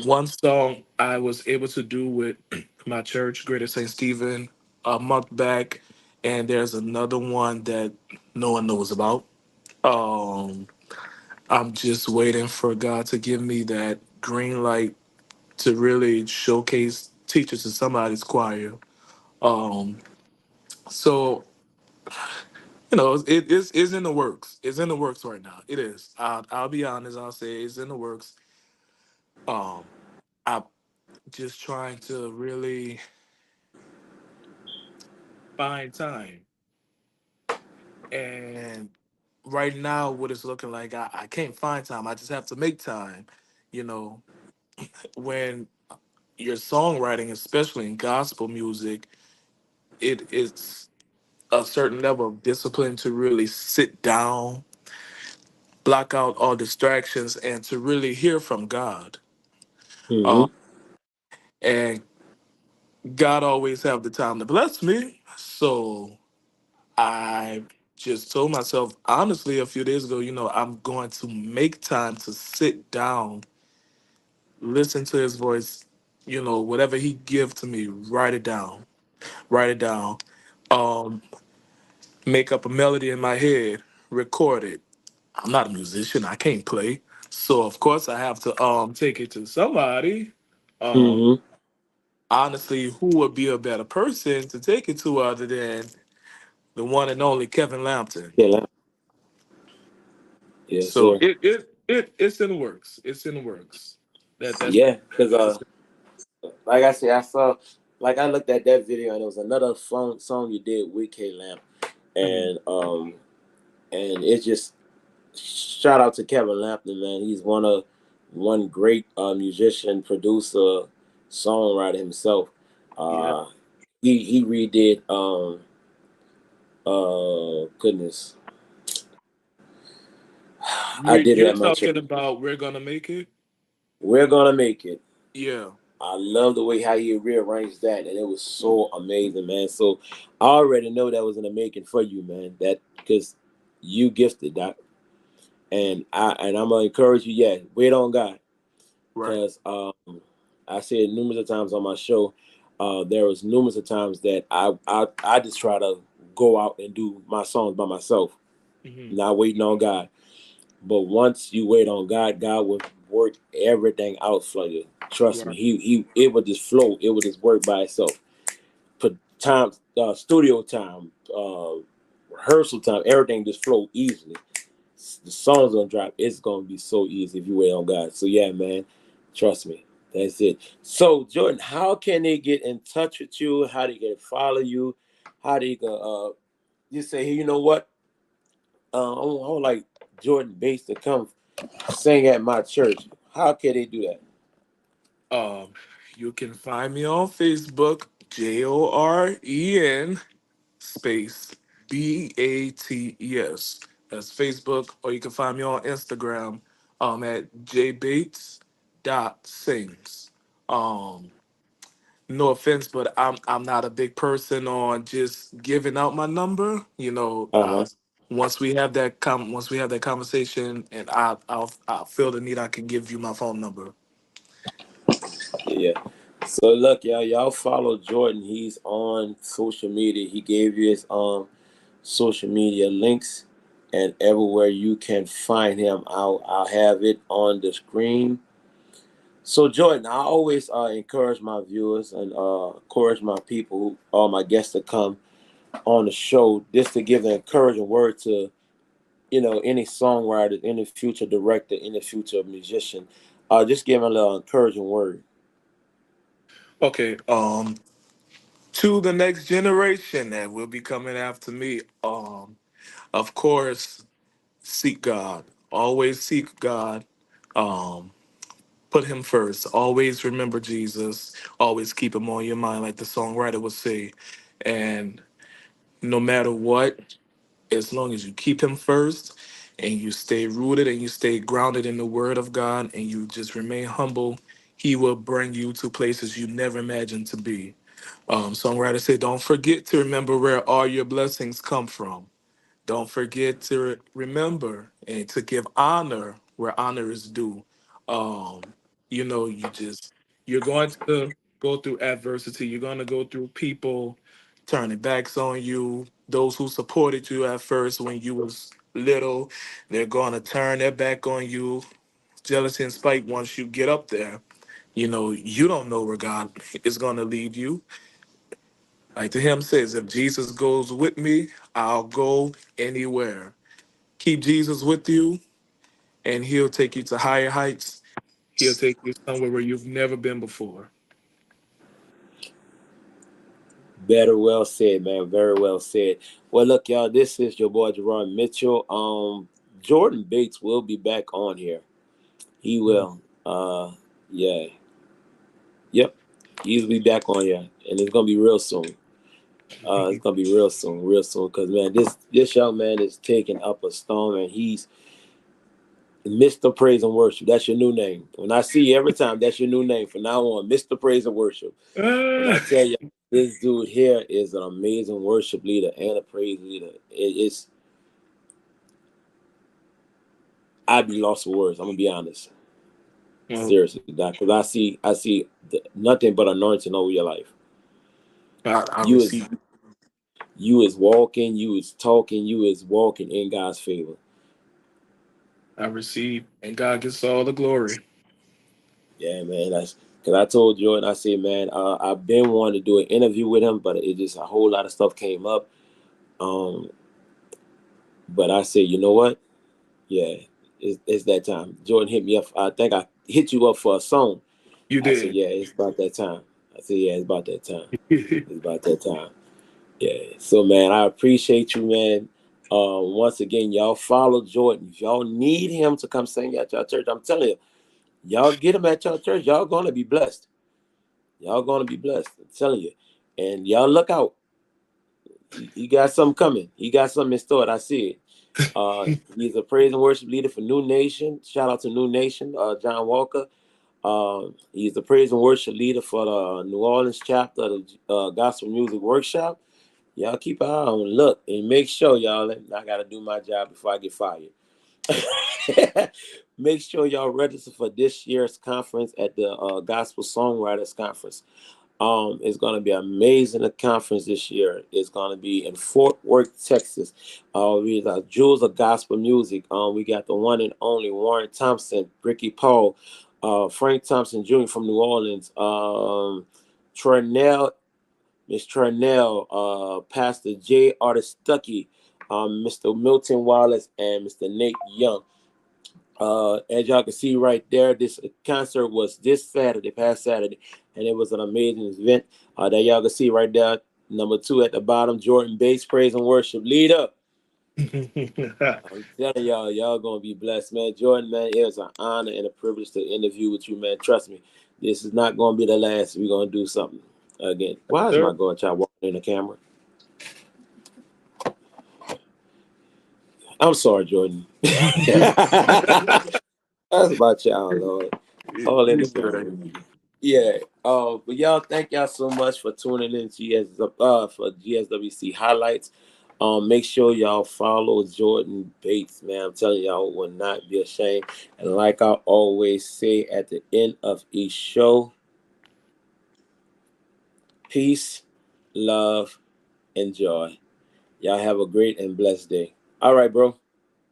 One song I was able to do with my church, Greater St. Stephen, a month back, and there's another one that no one knows about. Um, I'm just waiting for God to give me that green light to really showcase teachers to somebody's choir. Um, so it's in the works. It's in the works right now. It is. I'll be honest. I'll say it's in the works. Um, I'm just trying to really find time. And right now, what it's looking like, I can't find time. I just have to make time. You know, when you're songwriting, especially in gospel music, it's a certain level of discipline to really sit down, block out all distractions, and to really hear from God. Hmm. Uh, and God always have the time to bless me. So I just told myself honestly a few days ago, I'm going to make time to sit down, listen to his voice, whatever he give to me, write it down, um, make up a melody in my head, record it. I'm not a musician, I can't play. So of course I have to take it to somebody. Um, Hmm. honestly, who would be a better person to take it to other than the one and only Kevin Lampton? Yeah, yes, So sir. it's in the works. It's in the works. That's Yeah, because that's like I said, like I looked at that video and it was another song you did with K Lamp, Mhm. and it just shout out to Kevin Lampton, man. He's one great musician, producer, songwriter himself. Yep. Uh, he redid goodness, I did it You're at my church. talking about we're gonna make it. We're gonna make it. Yeah. I love the way how he rearranged that, and it was so amazing, man. So I already know that was in the making for you, man. That because you gifted that, and I'm gonna encourage you. Yeah, wait on God, Right. because I said numerous of times on my show. There was numerous of times that I just try to go out and do my songs by myself, Hmm. not waiting on God. But once you wait on God, God will work everything out for you. Trust me, Right. he it would just flow. It would just work by itself. Put time, studio time, rehearsal time, everything just flow easily. The songs gonna drop. It's gonna be so easy if you wait on God. So yeah, man, trust me. That's it. So Jordan, how can they get in touch with you? How they can follow you? How they can you say, hey, you know what? I would like Jordan Bass to come sing at my church. How can they do that? Um, you can find me on Facebook, Joren space Bates. That's Facebook, or you can find me on Instagram at jbates.sings. Um, no offense, but I'm not a big person on just giving out my number. Uh huh. Once we have that conversation, and I'll feel the need, I can give you my phone number. Yeah. So look, y'all follow Jordan. He's on social media. He gave you his social media links, and everywhere you can find him, I'll have it on the screen. So Jordan, I always encourage my viewers and encourage my people, all my guests to come on the show, just to give the encouraging word to any songwriter, any future director, any future musician, just give them a little encouraging word. Okay. To the next generation that will be coming after me. Of course, seek God. Always seek God. Um, Put Him first. Always remember Jesus. Always keep Him on your mind, like the songwriter would say. And no matter what, as long as you keep Him first and you stay rooted and you stay grounded in the Word of God and you just remain humble, He will bring you to places you never imagined to be. Songwriter said, "Don't forget to remember where all your blessings come from. Don't forget to remember and to give honor where honor is due." Um, you're going to go through adversity. You're going to go through people turning backs on you. Those who supported you at first when you was little, they're going to turn their back on you. Jealousy and spite. Once you get up there, you don't know where God is going to lead you. Like the hymn says, if Jesus goes with me, I'll go anywhere. Keep Jesus with you, and He'll take you to higher heights. He'll take you somewhere where you've never been before. Better well said, man. Very well said. Well, look, y'all, this is your boy Gerard Mitchell. Jordan Bates will be back on here. He will. Yeah. Yep. He'll be back on here. And it's gonna be real soon. It's gonna be real soon, because man, this young man is taking up a stone, and he's Mr. Praise and Worship. That's your new name. When I see you every time, that's your new name from now on, Mr. Praise and Worship. When I tell you, this dude here is an amazing worship leader and a praise leader. It's I'd be lost for words. I'm gonna be honest, seriously, because I see nothing but anointing over your life. I You receive. is you is walking, you is talking, you is walking in God's favor. I receive, and God gets all the glory. Yeah, man. That's because I told Jordan, I said, man, I've been wanting to do an interview with him, but it just a whole lot of stuff came up. Um, but I said, you know what? Yeah, it's that time. Jordan hit me up. I think I hit you up for a song. You I said, did. yeah, it's about that time. I said, yeah, it's about that time. It's about that time. Yeah. So, man, I appreciate you, man. Once again, y'all follow Jordan. If y'all need him to come sing at your church, I'm telling you, y'all get him at your church. Y'all gonna be blessed. Y'all gonna be blessed. I'm telling you. And y'all look out. He got something coming. He got something in store. I see it. He's a praise and worship leader for New Nation. Shout out to New Nation, John Walker. He's the praise and worship leader for the New Orleans chapter of the Gospel Music Workshop. Y'all keep an eye on, look, and make sure y'all. I gotta do my job before I get fired. Make sure y'all register for this year's conference at the Gospel Songwriters Conference. It's going to be amazing. The conference this year is going to be in Fort Worth, Texas. We got Jewels of Gospel Music. We got the one and only Warren Thompson, Ricky Paul, Frank Thompson Jr. from New Orleans, Trernell, Miss Trernell, Pastor J. Artist Stuckey, Mr. Milton Wallace, and Mr. Nate Young. As y'all can see right there, this concert was this Saturday, past Saturday, and it was an amazing event. That y'all can see right there, number 2 at the bottom, Jordan Bates, praise and worship leader. I'm telling y'all gonna be blessed, man. Jordan, man, it was an honor and a privilege to interview with you, man. Trust me, this is not gonna be the last. We're gonna do something again. Why is my godchild walking in the camera? I'm sorry, Jordan. That's about y'all, Lord. All in the family. Yeah. But y'all, thank y'all so much for tuning in for GSWC highlights. Make sure y'all follow Jordan Bates, man. I'm telling y'all, will not be ashamed. And like I always say at the end of each show, peace, love, and joy. Y'all have a great and blessed day. All right, bro.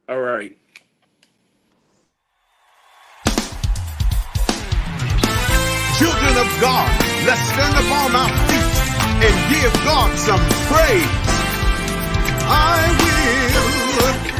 All right. Children of God, let's stand upon our feet and give God some praise. I will